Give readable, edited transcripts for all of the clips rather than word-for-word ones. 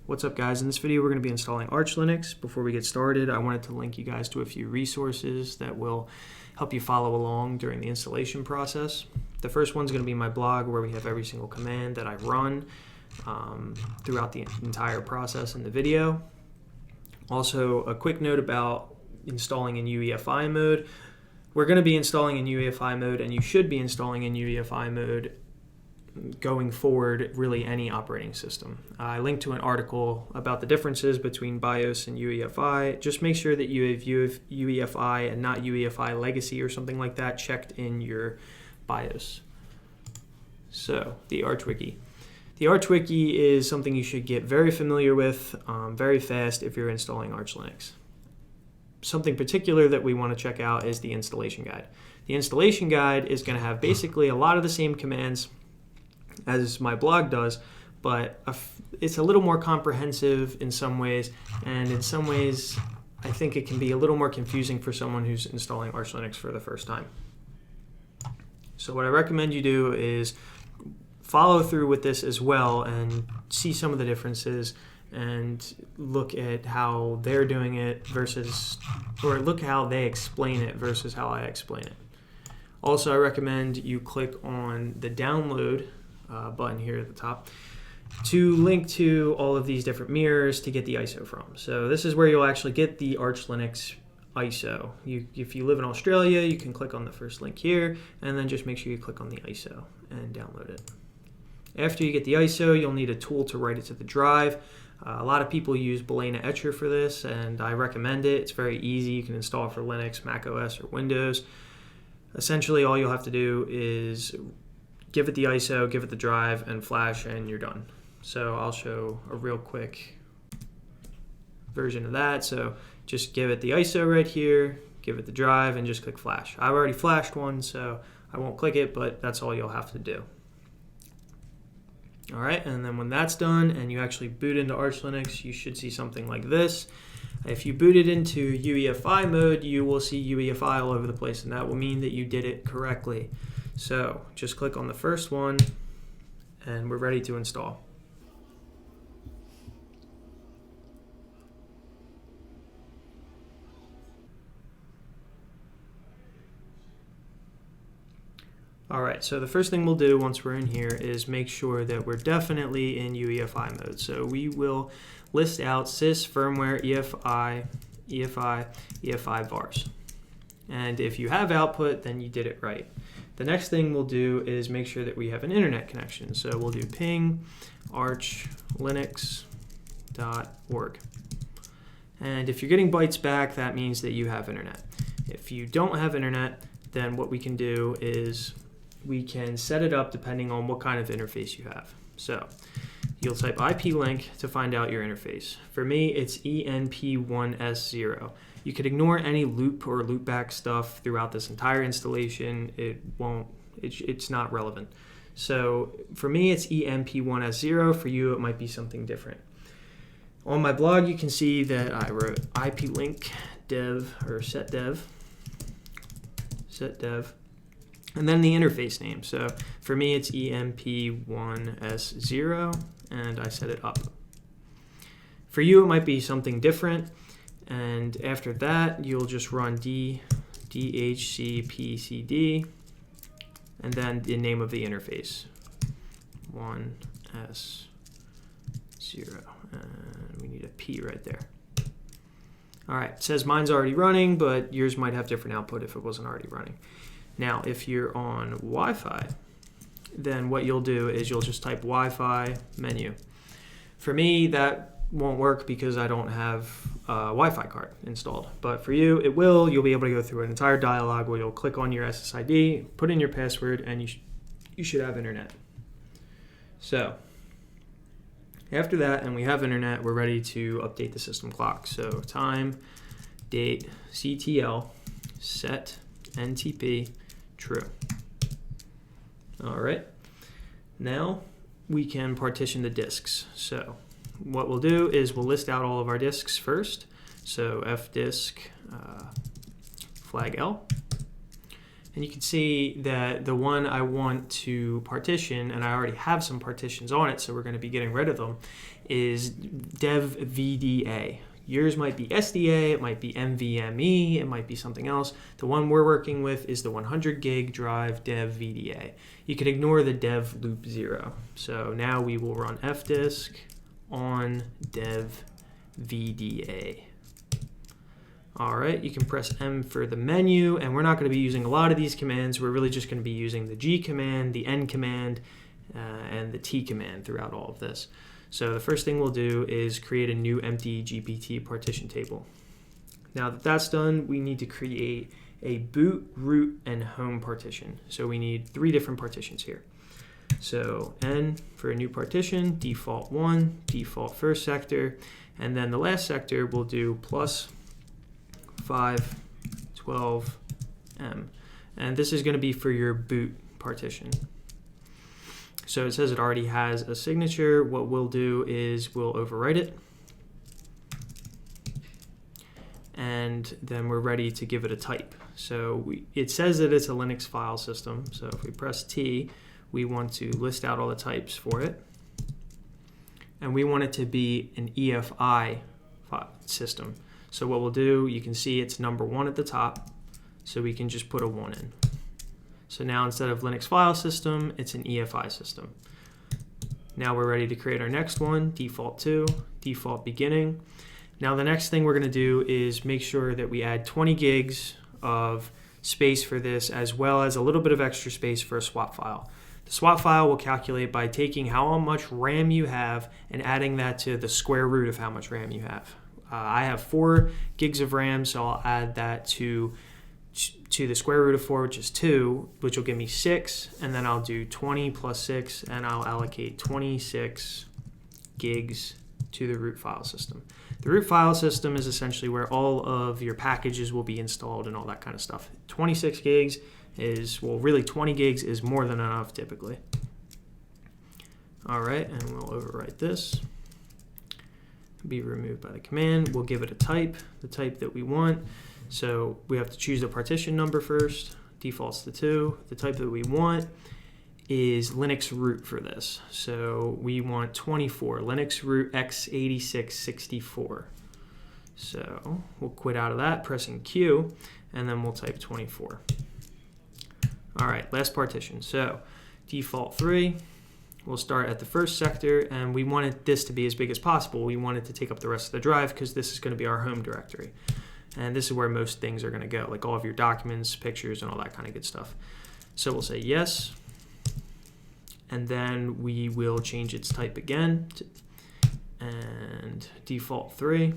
What's up guys, in this video we're going to be installing Arch Linux. Before we get started, I wanted to link you guys to a few resources that will help you follow along during the installation process. The first one's going to be my blog where we have every single command that I run throughout the entire process in the video. Also, a quick note about installing in UEFI mode. We're going to be installing in UEFI mode, and you should be installing in UEFI mode going forward, really any operating system. I linked to an article about the differences between BIOS and UEFI. Just make sure that you have UEFI and not UEFI Legacy or something like that checked in your BIOS. So, the Archwiki. The Archwiki is something you should get very familiar with very fast if you're installing Arch Linux. Something particular that we want to check out is the installation guide. The installation guide is going to have basically a lot of the same commands as my blog does, but it's a little more comprehensive in some ways, and in some ways I think it can be a little more confusing for someone who's installing Arch Linux for the first time. So what I recommend you do is follow through with this as well and see some of the differences and look at how they're doing it versus, or look how they explain it versus how I explain it. Also, I recommend you click on the download button here at the top to link to all of these different mirrors to get the ISO from. So this is where you'll actually get the Arch Linux ISO. If you live in Australia, you can click on the first link here and then just make sure you click on the ISO and download it. After you get the ISO, you'll need a tool to write it to the drive. A lot of people use Etcher for this, and I recommend it. It's very easy. You can install it for Linux, Mac OS, or Windows. Essentially, all you'll have to do is give it the ISO, give it the drive, and flash, and you're done. So I'll show a real quick version of that. So just give it the ISO right here, give it the drive, and just click flash. I've already flashed one, so I won't click it, but that's all you'll have to do. All right, and then when that's done and you actually boot into Arch Linux, you should see something like this. If you boot it into UEFI mode, you will see UEFI all over the place, and that will mean that you did it correctly. So just click on the first one and we're ready to install. Alright, so the first thing we'll do once we're in here is make sure that we're definitely in UEFI mode. So we will list out sys firmware EFI vars. And if you have output, then you did it right. The next thing we'll do is make sure that we have an internet connection. So we'll do ping archlinux.org. And if you're getting bytes back, that means that you have internet. If you don't have internet, then what we can do is we can set it up depending on what kind of interface you have. So you'll type IP link to find out your interface. For me, it's ENP1S0. You could ignore any loop or loopback stuff throughout this entire installation. It's not relevant. So for me, it's ENP1S0. For you, it might be something different. On my blog, you can see that I wrote IP link dev or set dev, and then the interface name. So for me, it's ENP1S0, and I set it up. For you, it might be something different. And after that, you'll just run dhcpcd, and then the name of the interface, 1S0, and we need a P right there. All right, it says mine's already running, but yours might have different output if it wasn't already running. Now, if you're on Wi-Fi, then what you'll do is you'll just type Wi-Fi menu. For me, that won't work because I don't have a Wi-Fi card installed. But for you, it will. You'll be able to go through an entire dialog where you'll click on your SSID, put in your password, and you should have internet. So after that, and we have internet, we're ready to update the system clock. So time, date, CTL, set, NTP, true. All right. Now we can partition the disks. So what we'll do is we'll list out all of our disks first. So fdisk flag L. And you can see that the one I want to partition, and I already have some partitions on it, so we're going to be getting rid of them, is dev VDA. Yours might be SDA, it might be NVMe, it might be something else. The one we're working with is the 100 gig drive dev VDA. You can ignore the dev loop 0. So now we will run fdisk on dev VDA. All right, you can press M for the menu, and we're not going to be using a lot of these commands. We're really just going to be using the G command, the N command, and the T command throughout all of this. So the first thing we'll do is create a new empty GPT partition table. Now that that's done, we need to create a boot, root, and home partition. So we need 3 different partitions here. So N for a new partition, default 1, default first sector, and then the last sector we'll do plus 5, 12, M. And this is going to be for your boot partition. So it says it already has a signature. What we'll do is we'll overwrite it. And then we're ready to give it a type. So it says that it's a Linux file system. So if we press T, we want to list out all the types for it. And we want it to be an EFI system. So what we'll do, you can see it's number 1 at the top. So we can just put a 1 in. So now instead of Linux file system, it's an EFI system. Now we're ready to create our next one, default 2, default beginning. Now the next thing we're going to do is make sure that we add 20 gigs of space for this, as well as a little bit of extra space for a swap file. The swap file will calculate by taking how much RAM you have and adding that to the square root of how much RAM you have. I have 4 gigs of RAM, so I'll add that to the square root of 4, which is 2, which will give me 6, and then I'll do 20 plus 6, and I'll allocate 26 gigs to the root file system. The root file system is essentially where all of your packages will be installed and all that kind of stuff. 26 gigs is, well, really 20 gigs is more than enough typically. All right, and we'll overwrite this. Be removed by the command. We'll give it a type, the type that we want. So we have to choose the partition number first. Default's to 2. The type that we want is Linux root for this. So we want 24, Linux root x86-64. So we'll quit out of that, pressing Q, and then we'll type 24. All right, last partition. So default 3. We'll start at the first sector, and we wanted this to be as big as possible. We want it to take up the rest of the drive because this is going to be our home directory. And this is where most things are going to go, like all of your documents, pictures, and all that kind of good stuff. So we'll say yes, and then we will change its type again, and default 3.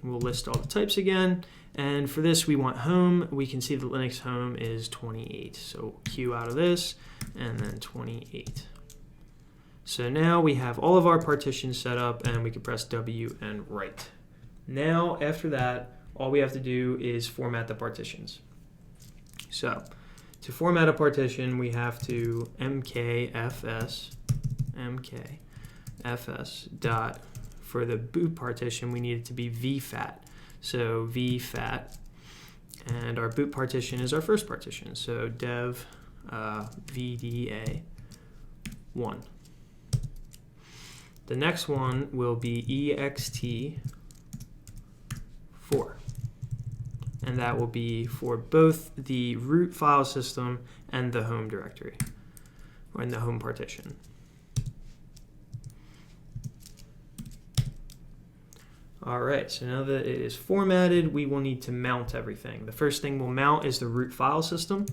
We'll list all the types again, and for this we want home. We can see the Linux home is 28, so Q out of this, and then 28. So now we have all of our partitions set up, and we can press W and write. Now after that, all we have to do is format the partitions. So to format a partition, we have to mkfs dot, for the boot partition, we need it to be vfat. So vfat, and our boot partition is our first partition. So dev VDA 1. The next one will be ext4. And that will be for both the root file system and the home directory, or in the home partition. All right, so now that it is formatted, we will need to mount everything. The first thing we'll mount is the root file system.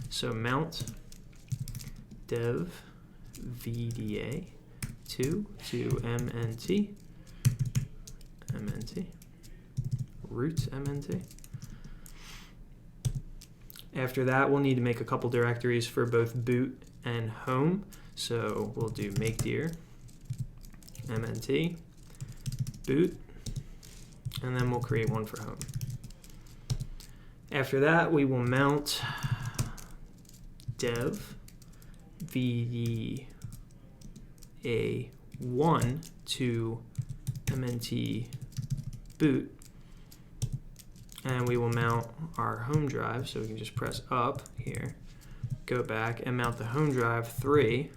So mount dev VDA 2 to mnt root mnt. After that, we'll need to make a couple directories for both boot and home. So we'll do make dir mnt boot, and then we'll create one for home. After that, we will mount dev VDA1 to mnt boot, and we will mount our home drive. So we can just press up here, go back, and mount the home drive 3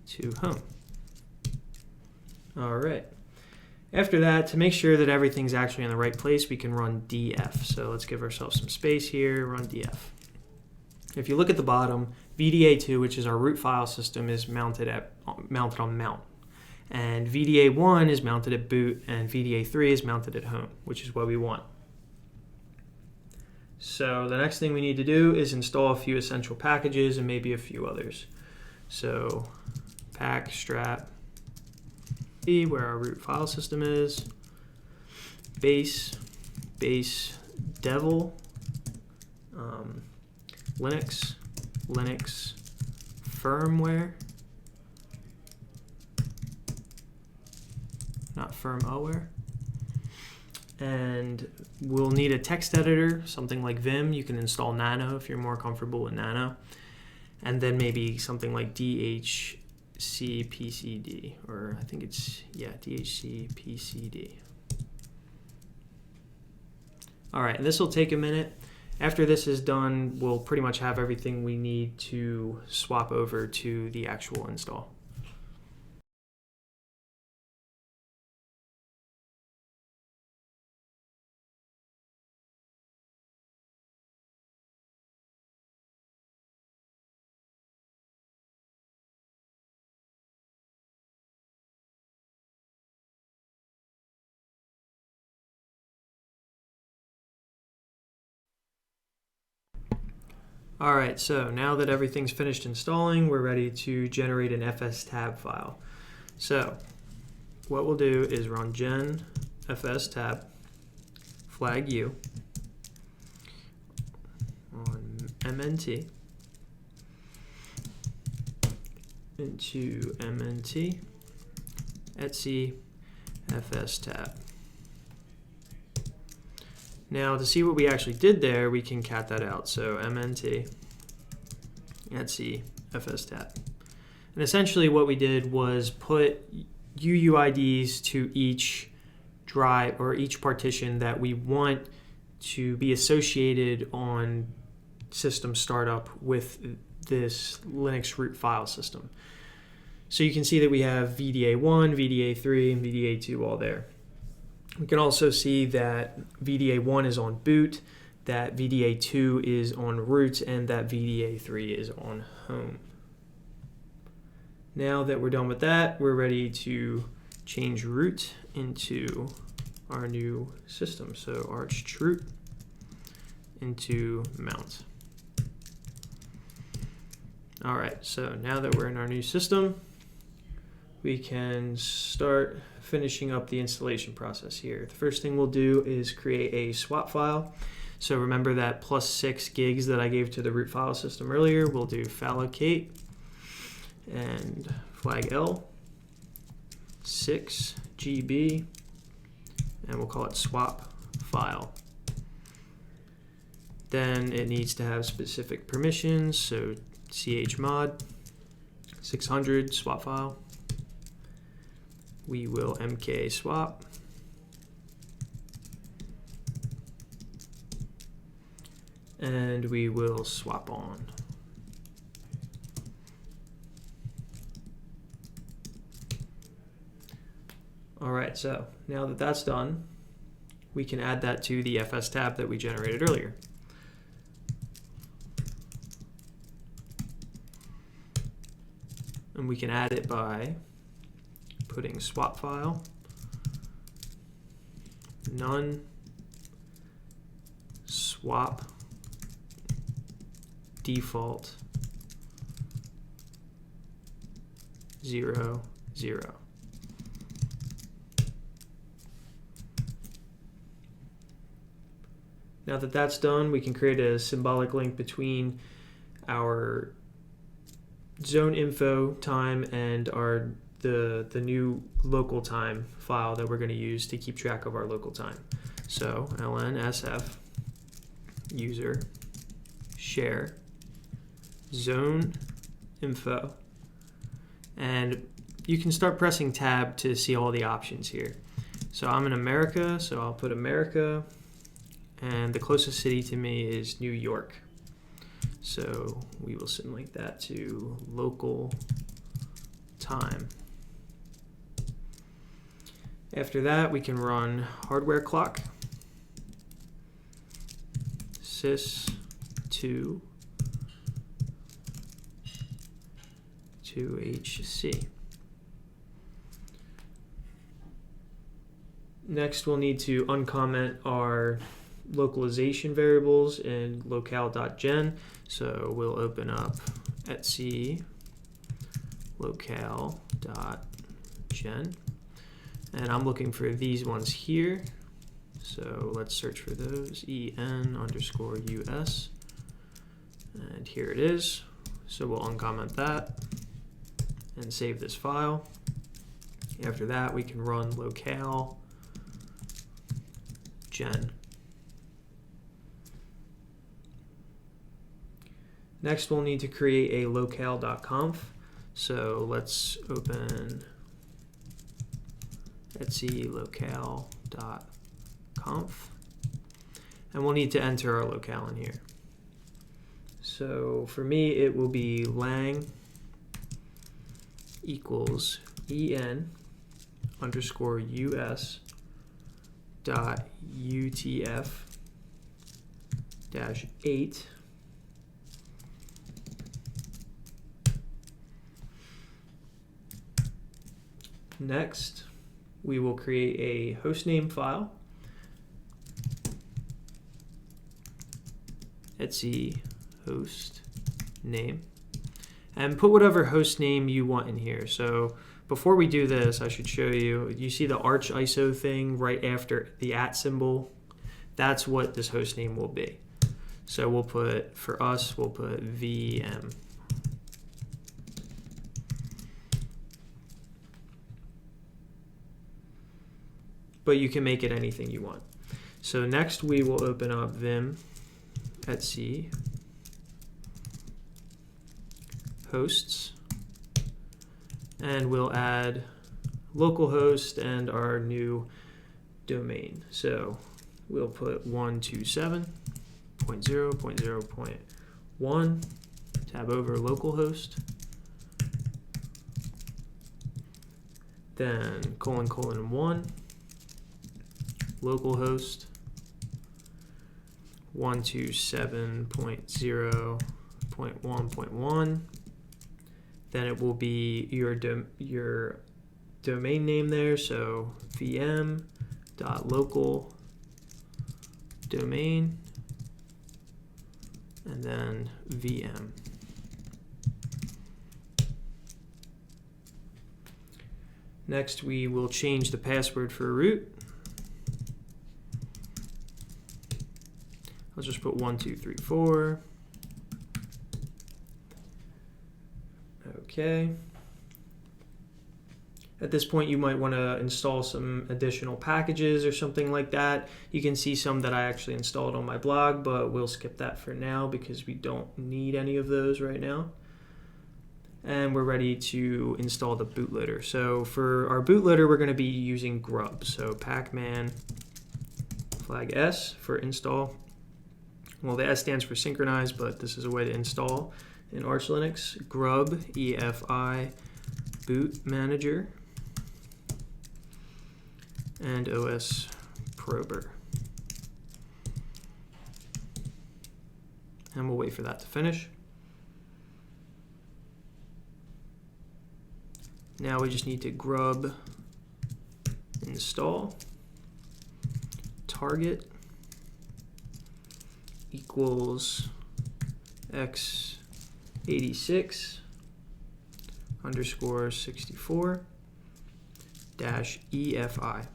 to home. All right. After that, to make sure that everything's actually in the right place, we can run df. So let's give ourselves some space here, run df. If you look at the bottom, VDA2, which is our root file system, is mounted on mount. And VDA1 is mounted at boot, and VDA3 is mounted at home, which is what we want. So the next thing we need to do is install a few essential packages and maybe a few others. So pack strap where our root file system is, base devil, Linux firmware, not firmware. And we'll need a text editor, something like Vim. You can install Nano if you're more comfortable with Nano. And then maybe something like DHCPCD, or I think it's, yeah, DHCPCD. All right, and this will take a minute. After this is done, we'll pretty much have everything we need to swap over to the actual install. All right, so now that everything's finished installing, we're ready to generate an FSTab file. So what we'll do is run gen FSTab flag u on mnt into mnt etc FSTab. Now to see what we actually did there, we can cat that out. So mnt etc FSTab. And essentially what we did was put UUIDs to each drive or each partition that we want to be associated on system startup with this Linux root file system. So you can see that we have VDA1, VDA3, and VDA2 all there. We can also see that VDA1 is on boot, that VDA2 is on root, and that VDA3 is on home. Now that we're done with that, we're ready to change root into our new system. So archroot into mount. All right, so now that we're in our new system, we can start finishing up the installation process here. The first thing we'll do is create a swap file. So remember that +6 gigs that I gave to the root file system earlier. We'll do fallocate and flag L 6 GB, and we'll call it swap file. Then it needs to have specific permissions, so chmod 600 swap file. We will mk swap, and we will swap on. All right, so now that that's done, we can add that to the FSTab that we generated earlier. And we can add it by putting swap file none swap default 0 0. Now that that's done, we can create a symbolic link between our zone info time and the new local time file that we're going to use to keep track of our local time. So ln_sf user share zone info, and you can start pressing tab to see all the options here. So I'm in America, so I'll put America, and the closest city to me is New York. So we will symlink that to local time. After that, we can run hardware clock sys 2 to HC. Next, we'll need to uncomment our localization variables in locale.gen. So we'll open up etc locale.gen. And I'm looking for these ones here. So let's search for those, en_us. And here it is. So we'll uncomment that and save this file. After that, we can run locale gen. Next, we'll need to create a locale.conf. So let's open etc locale.conf. And we'll need to enter our locale in here. So for me, it will be lang equals en_us dot utf dash 8 Next, we will create a hostname file, etc host name, and put whatever host name you want in here. So before we do this, I should show you, you see the arch ISO thing right after the @ symbol? That's what this host name will be. So we'll put, for us, we'll put VM. But you can make it anything you want. So next we will open up vim etc hosts, and we'll add localhost and our new domain. So we'll put 127.0.0.1, tab over localhost, then : 1 localhost 127.0.1.1. Then it will be your domain name there, so vm.local domain, and then VM. Next, we will change the password for root. I'll just put 1234. Okay. At this point, you might want to install some additional packages or something like that. You can see some that I actually installed on my blog, but we'll skip that for now because we don't need any of those right now. And we're ready to install the bootloader. So for our bootloader, we're going to be using grub. So pacman flag S for install. Well, the S stands for synchronize, but this is a way to install in Arch Linux. Grub EFI boot manager and OS prober. And we'll wait for that to finish. Now we just need to grub install target equals x86 _64 dash EFI.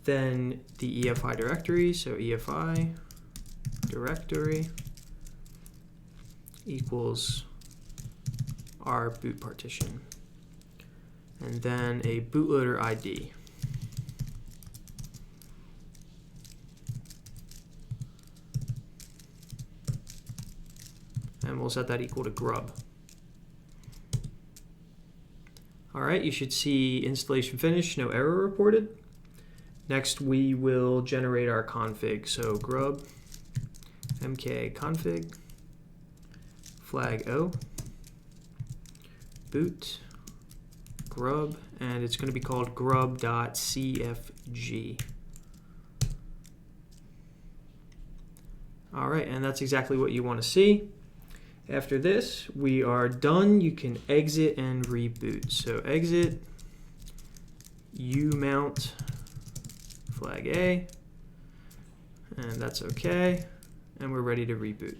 Then the EFI directory, so EFI directory equals our boot partition. And then a bootloader ID. And we'll set that equal to grub. All right, you should see installation finished, no error reported. Next, we will generate our config. So grub mk config flag o boot grub and it's going to be called grub.cfg. All right, and that's exactly what you want to see. After this, we are done. You can exit and reboot. So exit, umount flag A, and that's okay, and we're ready to reboot.